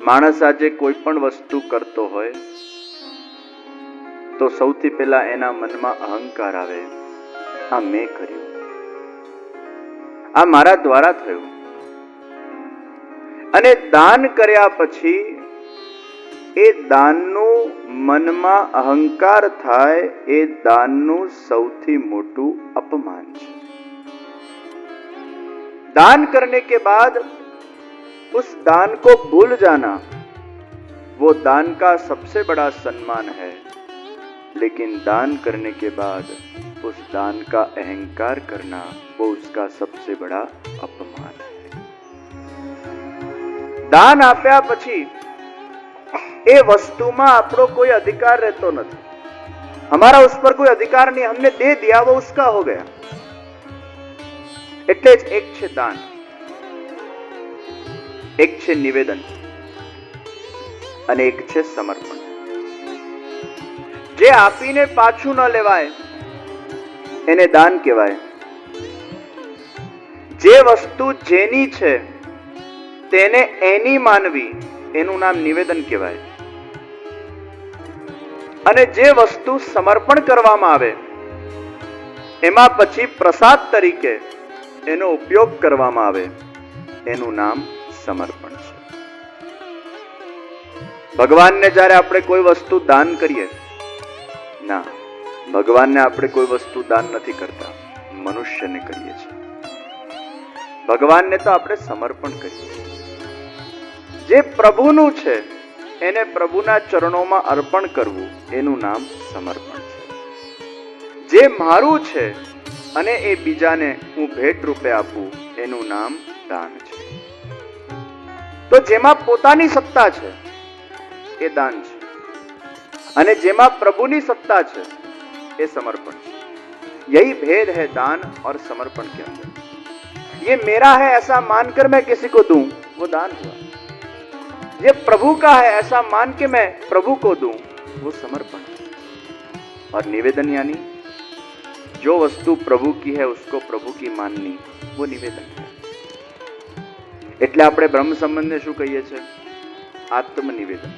માણસ આજે કોઈ પણ વસ્તુ કરતો હોય તો સૌથી પહેલા એના મનમાં અહંકાર આવે, આ મેં કર્યું, આ મારા દ્વારા થયું. અને દાન કર્યા પછી એ દાનનું મનમાં અહંકાર થાય, એ દાનનું સૌથી મોટું અપમાન છે. दान करने के बाद उस दान को भूल जाना वो दान का सबसे बड़ा सम्मान है, लेकिन दान करने के बाद उस दान का अहंकार करना वो उसका सबसे बड़ा अपमान है. दान आप्या પછી એ વસ્તુમાં આપણો કોઈ અધિકાર રહેતો નથી. हमारा उस पर कोई अधिकार नहीं, हमने दे दिया, वो उसका हो गया. એટલે જ એક છે દાન, એક છે નિવેદન અને એક છે સમર્પણ. જે આપીને પાછું ન લેવાય એને દાન કહેવાય. જે વસ્તુ જેની છે તેને એની માનવી એનું નામ નિવેદન કહેવાય. અને જે વસ્તુ સમર્પણ કરવામાં આવે એમાં પછી પ્રસાદ તરીકે એનો ઉપયોગ કરવામાં આવે એનું નામ સમર્પણ છે. ભગવાનને જ્યારે આપણે કોઈ વસ્તુ દાન કરીએ, ના, ભગવાનને આપણે કોઈ વસ્તુ દાન નથી કરતા, મનુષ્યને કરીએ છીએ. ભગવાનને તો આપણે સમર્પણ કરીએ છીએ. જે પ્રભુનું છે એને પ્રભુના ચરણોમાં અર્પણ કરવું એનું નામ સમર્પણ છે. જે મારું છે અને એ બીજાને હું ભેટ રૂપે આપું એનું નામ દાન છે. તો જેમાં પોતાની સત્તા છે એ દાન છે, અને જેમાં પ્રભુની સત્તા છે એ समर्पण છે. यही भेद है दान और समर्पण के अंदर. ये मेरा है ऐसा मानकर मैं किसी को दूं वो दान हुआ. ये प्रभु का है ऐसा मान के मैं प्रभु को दूं वो समर्पण है. और निवेदन यानी जो वस्तु प्रभु की है उसको प्रभु की माननी वो निवेदन है. એટલે આપણે બ્રહ્મ સંબંધને શું કહીએ છીએ? આત્મનિવેદન.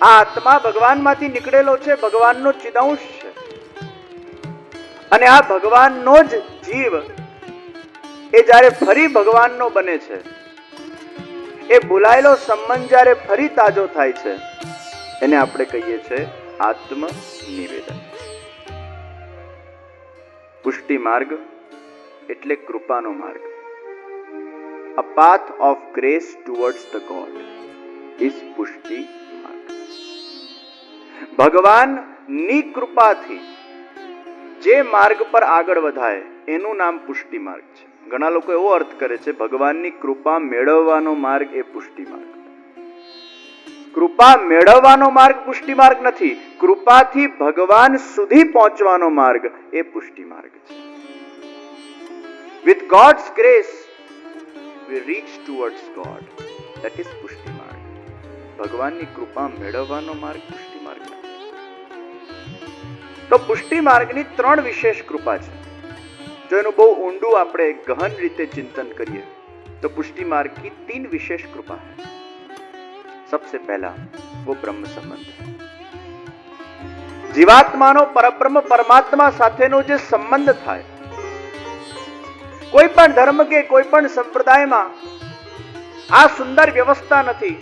આ આત્મા ભગવાનમાંથી નીકળેલો છે, ભગવાનનો ચિદાંશ છે, અને આ ભગવાનનો જ જીવ એ જ્યારે ફરી ભગવાનનો બને છે, એ ભૂલાયેલો સંબંધ જ્યારે ફરી તાજો થાય છે એને આપણે કહીએ છીએ આત્મનિવેદન. પુષ્ટિ માર્ગ એટલે કૃપાનો માર્ગ. A path of grace towards the God is પુષ્ટિ માર્ગ. ભગવાનની કૃપાથી જે માર્ગ પર આગળ વધાય એનું નામ પુષ્ટિ માર્ગ છે. ઘણા લોકો એવો અર્થ કરે છે ભગવાનની કૃપા મેળવવાનો માર્ગ એ પુષ્ટિ માર્ગ. કૃપા મેળવવાનો માર્ગ પુષ્ટિ માર્ગ નથી. કૃપાથી ભગવાન સુધી પહોંચવાનો માર્ગ એ પુષ્ટિ માર્ગ છે. With God's grace we reach towards God. That is પુષ્ટિ માર્ગ. ભગવાનની કૃપા મેળવવાનો માર્ગ પુષ્ટિ માર્ગ નથી. તો પુષ્ટિ માર્ગની 3 વિશેષ કૃપા છે. જો એનું બહુ ઊંડું આપણે ગહન રીતે ચિંતન કરીએ તો પુષ્ટિ मार्ग की 3 विशेष कृपा है. सबसे पहला वो ब्रह्म संबंध है. જીવાત્માનો પરબ્રહ્મ પરમાત્મા સાથેનો જે સંબંધ થાય, કોઈ પણ ધર્મ કે કોઈ પણ સંપ્રદાયમાં આ સુંદર વ્યવસ્થા નથી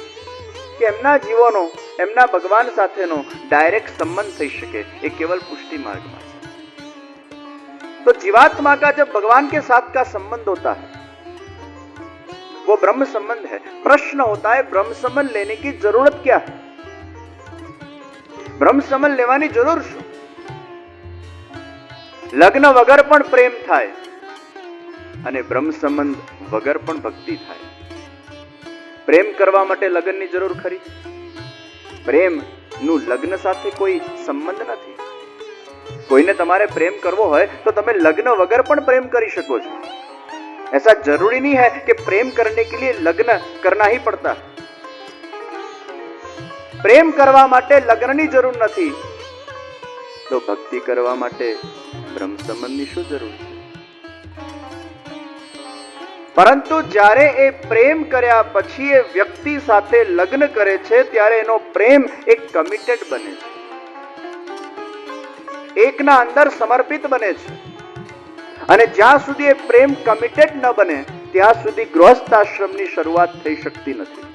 કે એમના જીવોનો એમના ભગવાન સાથેનો ડાયરેક્ટ संबंध થઈ શકે. એ કેવલ પુષ્ટિ માર્ગમાં છે. तो जीवात्मा का जब भगवान के साथ का संबंध होता है वो ब्रह्म संबंध है. प्रश्न होता है ब्रह्म संबंध लेने की जरूरत क्या है? ब्रह्म संबंध लेवानी जरूर શું? લગ્ન વગર પણ પ્રેમ થાય અને બ્રહ્મ સંબંધ વગર પણ ભક્તિ થાય. પ્રેમ કરવા માટે લગ્નની જરૂર ખરી? પ્રેમનું લગ્ન સાથે કોઈ સંબંધ નથી. કોઈને તમારે પ્રેમ કરવો હોય તો તમે લગ્ન વગર પણ પ્રેમ કરી શકો છો. ऐसा जरूरी नहीं है कि प्रेम करने के लिए लग्न करना ही पड़ता है. प्रेम करवा माटे लग्ननी જરૂર નથી તો ભક્તિ કરવા માટે બ્રહ્મ સંબંધની શું જરૂર છે? પરંતુ જ્યારે એ પ્રેમ કર્યા પછી એ વ્યક્તિ સાથે લગ્ન કરે છે ત્યારે એનો પ્રેમ એક કમિટેડ બને છે, એકના અંદર સમર્પિત બને છે. અને જ્યાં સુધી એ પ્રેમ કમિટેડ ન બને ત્યાં સુધી ગૃહસ્થાશ્રમની શરૂઆત થઈ શકતી નથી.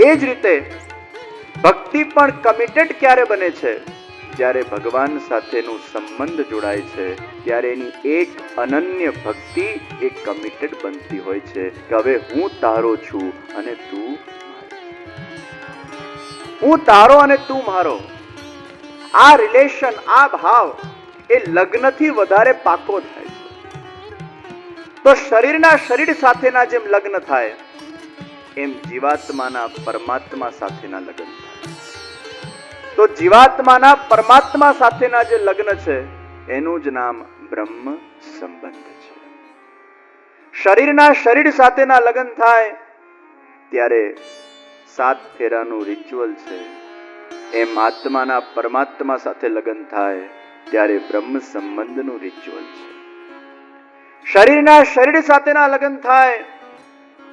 એ જ રીતે ભક્તિ પણ કમિટેડ ક્યારે બને છે? જ્યારે ભગવાન સાથેનું સંબંધ જોડાય છે ત્યારે એની એક અનન્ય ભક્તિ એક કમિટેડ બનતી હોય છે કે હવે હું તારો છું અને તું હું તારો અને તું મારો. આ રિલેશન, આ ભાવ એ લગ્નથી વધારે પાકો થાય છે. તો શરીરના શરીર સાથેના જેમ લગ્ન થાય એમ જીવાત્માના પરમાત્મા સાથેના લગ્ન થાય. તો જીવાત્માના પરમાત્મા સાથેના જે લગ્ન છે એનું જ નામ બ્રહ્મ સંબંધ છે. શરીરના શરીર સાથેના લગ્ન થાય ત્યારે 7 ફેરાનું રિચ્યુઅલ છે. એમ આત્માના પરમાત્મા સાથે લગ્ન થાય ત્યારે બ્રહ્મ સંબંધનું રિચ્યુઅલ છે. શરીરના શરીર સાથેના લગ્ન થાય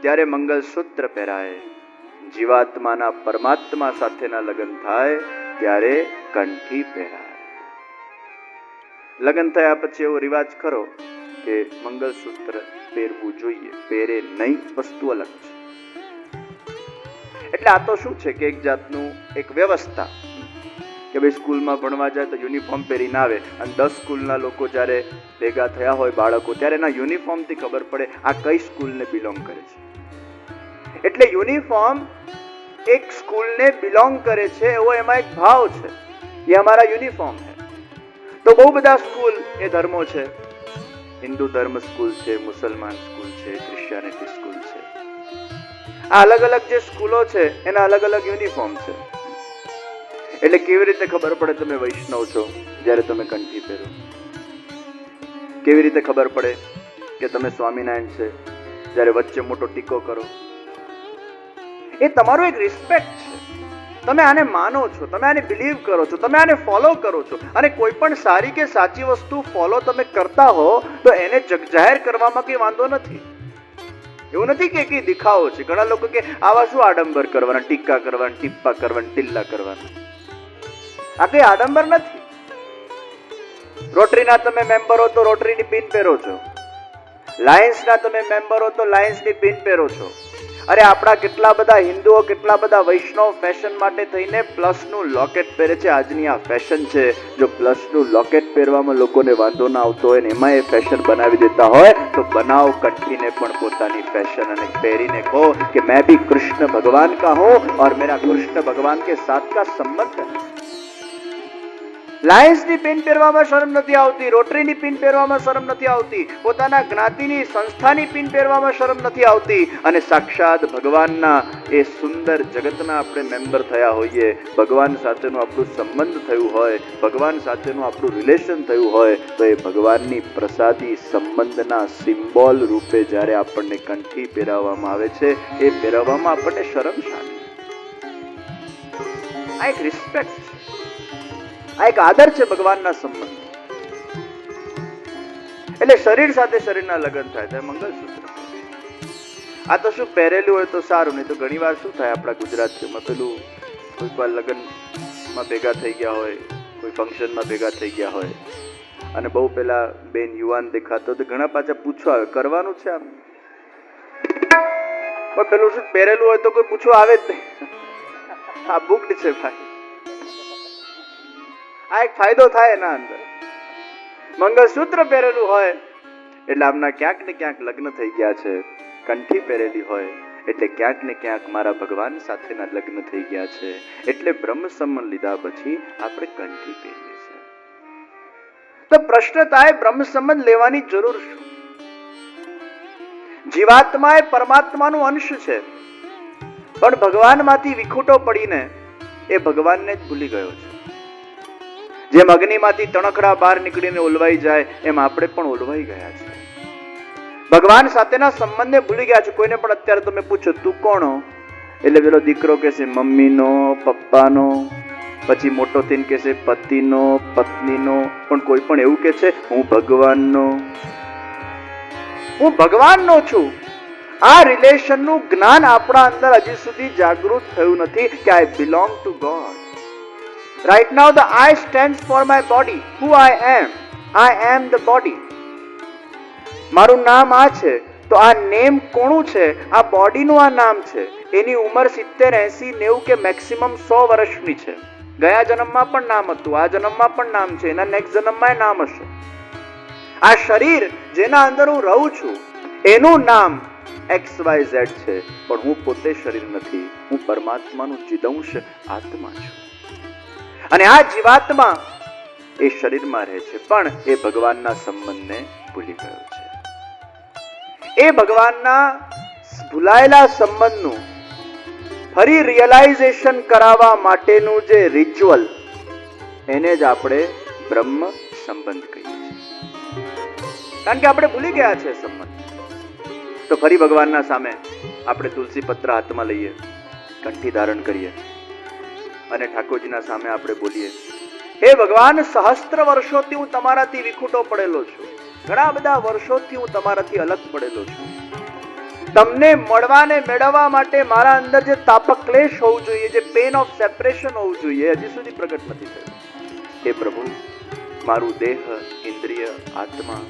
ત્યારે મંગલસૂત્ર પહેરાય. જીવાત્માના પરમાત્મા સાથેના લગ્ન થાય ત્યારે કંઠી પહેરાય. લગ્ન થયા પછી એવો રિવાજ ખરો કે મંગલસૂત્ર પહેરવું જોઈએ, પહેરે નહીં વસ્તુ અલગ છે. એટલે આ તો શું છે કે એક જાતનું એક વ્યવસ્થા કે ભાઈ સ્કૂલમાં ભણવા જાય તો યુનિફોર્મ પહેરીને આવે અને 10 સ્કૂલના લોકો જ્યારે ભેગા થયા હોય બાળકો ત્યારે એના યુનિફોર્મથી ખબર પડે આ કઈ સ્કૂલને બિલોંગ કરે છે. એટલે યુનિફોર્મ એક સ્કૂલને બિલોંગ કરે છે એવો એમાં એક ભાવ છે. એ અમારા યુનિફોર્મ છે. તો બહુ બધા સ્કૂલ એ ધર્મો છે. હિન્દુ ધર્મ સ્કૂલ છે, મુસલમાન સ્કૂલ છે, ક્રિશ્ચિયાનિટી સ્કૂલ છે. આ અલગ અલગ જે સ્કૂલો છે એના અલગ અલગ યુનિફોર્મ છે. એટલે કેવી રીતે ખબર પડે તમે વૈષ્ણવ છો જ્યારે તમે કંઠી પહેરો? કેવી રીતે ખબર પડે કે તમે સ્વામિનારાયણ છે જ્યારે વચ્ચે મોટો ટીકો કરો? એ તમારો એક રિસ્પેક્ટ છે. તમે આને માનો છો, તમે આને બિલીવ કરો છો, તમે આને ફોલો કરો છો. અને કોઈ પણ સારી કે સાચી વસ્તુ ફોલો તમે કરતા હો તો એને જગજાહેર કરવામાં કઈ વાંધો નથી. એવું નથી કે કઈ દેખાવો છે. ઘણા લોકો કે આવા શું આડંબર કરવાના, ટીકા કરવાના, ટીપ્પા કરવાના, ટિલ્લા કરવાના. આ કઈ આડંબર નથી. રોટરીના તમે મેમ્બર હો તો રોટરીની પિન પહેરો છો. લાયન્સના તમે મેમ્બર હો તો લાયન્સની પિન પહેરો છો. અરે આપણા કેટલા બધા હિન્દુઓ, કેટલા બધા વૈષ્ણવ ફેશન માટે થઈને પ્લસનું લોકેટ પહેરે છે. આજની આ ફેશન છે. જો પ્લસનું લોકેટ પહેરવામાં લોકોને વાંધો ના આવતો હોય ને એમાં એ ફેશન બનાવી દેતા હોય તો બનાવ કંઠીને પણ પોતાની ફેશન અને પહેરીને કહો કે मैं भी कृष्ण भगवान का हूं और मेरा कृष्ण भगवान के साथ का संबंध है. લાયન્સની પિન પહેરવામાં શરમ નથી આવતી, રોટરીની પિન પહેરવામાં શરમ નથી આવતી, પોતાના જ્ઞાતિની સંસ્થાની પિન પહેરવામાં શરમ નથી આવતી. અને સાક્ષાત ભગવાનના એ સુંદર જગતના આપણે મેમ્બર થયા હોઈએ, ભગવાન સાથેનું આપણું સંબંધ થયું હોય, ભગવાન સાથેનું આપણું રિલેશન થયું હોય તો એ ભગવાનની પ્રસાદી સંબંધના સિમ્બોલ રૂપે જ્યારે આપણને કંઠી પહેરાવવામાં આવે છે એ પહેરાવવામાં આપણને શરમ શાની? આ એક રિસ્પેક્ટ છે, આ એક આદર છે ભગવાનના સંબંધ. એટલે શરીર સાથે શરીરના લગ્ન થાય ત્યારે મંગલસૂત્ર. આ તો શું પહેરેલું હોય તો સારું, નહીં તો ઘણી વાર શું થાય આપણા ગુજરાતીઓમાં પેલું કોઈક વાર લગ્નમાં ભેગા થઈ ગયા હોય, કોઈ ફંક્શનમાં ભેગા થઈ ગયા હોય અને બહુ પેલા બેન યુવાન દેખાતો તો ઘણા પાછા પૂછવા આવે કરવાનું છે આમ. પણ પેલું શું પહેરેલું હોય તો કોઈ પૂછવા આવે જ નહીં. આ બુક્ડ છે ભાઈ. આ એક ફાયદો થાય એના અંદર. મંગળસૂત્ર પહેરેલું હોય એટલે આમના ક્યાંક ને ક્યાંક લગ્ન થઈ ગયા છે. કંઠી પહેરેલી હોય એટલે ક્યાંક ને ક્યાંક મારા ભગવાન સાથેના લગ્ન થઈ ગયા છે. એટલે બ્રહ્મ સંબંધ લીધા પછી આપણે કંઠી પહેરીએ છીએ. તો પ્રશ્ન થાય બ્રહ્મ સંબંધ લેવાની જરૂર શું? જીવાત્મા એ પરમાત્માનું અંશ છે, પણ ભગવાનમાંથી વિખૂટો પડીને એ ભગવાનને જ ભૂલી ગયો છે. જેમ અગ્નિમાંથી તણખડા બહાર નીકળીને ઓલવાઈ જાય એમ આપણે પણ ઓલવાઈ ગયા છે. ભગવાન સાથેના સંબંધને ભૂલી ગયા છે. કોઈને પણ અત્યારે તમે પૂછો તું કોણ? એટલે પેલો દીકરો કહેશે મમ્મીનો, પપ્પાનો, પછી મોટો થઈને કહેશે પતિનો, પત્નીનો. પણ કોઈ પણ એવું કહે છે હું ભગવાનનો, હું ભગવાનનો છું. આ રિલેશનનું જ્ઞાન આપણા અંદર હજી સુધી જાગૃત થયું નથી કે I belong to God. Right now the I stands for my body. Who I am the body. મારું નામ આ છે, તો આ નેમ કોનું છે? આ બોડીનું આ નામ છે. એની ઉંમર 70, 80, 90 કે મેક્સિમમ 100 વર્ષની છે. ગયા જન્મમાં પણ નામ હતું, આ જન્મમાં પણ નામ છે, એના નેક્સ્ટ જન્મમાં નામ હશે. આ શરીર જેના અંદર હું રહું છું એનું નામ XYZ છે, પણ હું પોતે શરીર નથી. હું પરમાત્માનું ચિદંશ આત્મા છું. અને આ જીવાત્મા એ શરીરમાં રહે છે, પણ એ ભગવાનના સંબંધને ભૂલી ગયો છે. એ ભગવાનના ભૂલાયેલા સંબંધનું ફરી રિયલાઇઝેશન કરાવવા માટેનું જે રિચ્યુઅલ, એને જ આપણે બ્રહ્મ સંબંધ કહીએ છીએ. કારણ કે આપણે ભૂલી ગયા છે સંબંધ. તો ફરી ભગવાનના સામે આપણે તુલસી પત્ર હાથમાં લઈએ, કંઠી ધારણ કરીએ અને ઠાકોરજીના સામે આપણે બોલીએ, હે ભગવાન, સહસ્ત્ર વર્ષોથી હું તમારાથી વિખૂટો પડેલો છું. ઘણા બધા વર્ષોથી હું તમારાથી અલગ પડેલો છું. તમને મળવાને મેળવવા માટે મારા અંદર જે તાપક્લેશ હોવું જોઈએ, જે પેન ઓફ સેપરેશન હોવું જોઈએ, હજી સુધી પ્રગટ નથી થયું. હે પ્રભુ, મારું દેહ, ઇન્દ્રિય, આત્મા,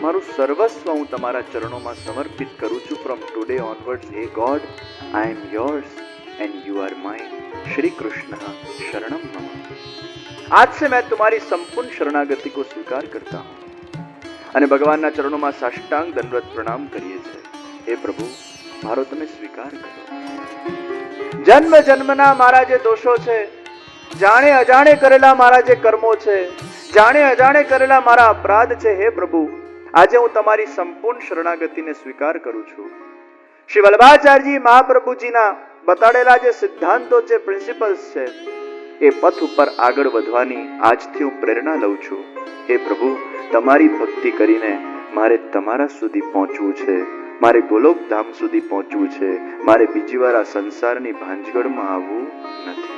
મારું સર્વસ્વ હું તમારા ચરણોમાં સમર્પિત કરું છું. From today onwards, hey God, I am yours and you are mine. Shri Krishna शरणम मम. आज से मैं तुम्हारी संपूर्ण शरणागति को स्वीकार करता हूँ. અને ભગવાનના ચરણોમાં સાષ્ટાંગ દંડવત પ્રણામ કરીએ છીએ. હે પ્રભુ, મારો તમે સ્વીકાર કરો. જન્મ જન્મના મારા જે દોષો છે, જાણે અજાણે કરેલા મારા જે કર્મો છે, જાણે અજાણે કરેલા મારા અપરાધ છે, હે પ્રભુ, આજે હું તમારી સંપૂર્ણ શરણાગતિને સ્વીકાર કરું છું. શ્રી વલ્લભાચાર્યજી મહાપ્રભુજીના બતાડેલા જે સિદ્ધાંતો છે, પ્રિન્સિપલ્સ છે, એ પથ ઉપર આગળ વધવાની આજથી હું પ્રેરણા લઉં છું. હે પ્રભુ, તમારી ભક્તિ કરીને મારે તમારા સુધી પહોંચવું છે, મારે ગોલોક ધામ સુધી પહોંચવું છે. મારે બીજી વાર આ સંસારની ભાંજગડમાં આવવું નથી.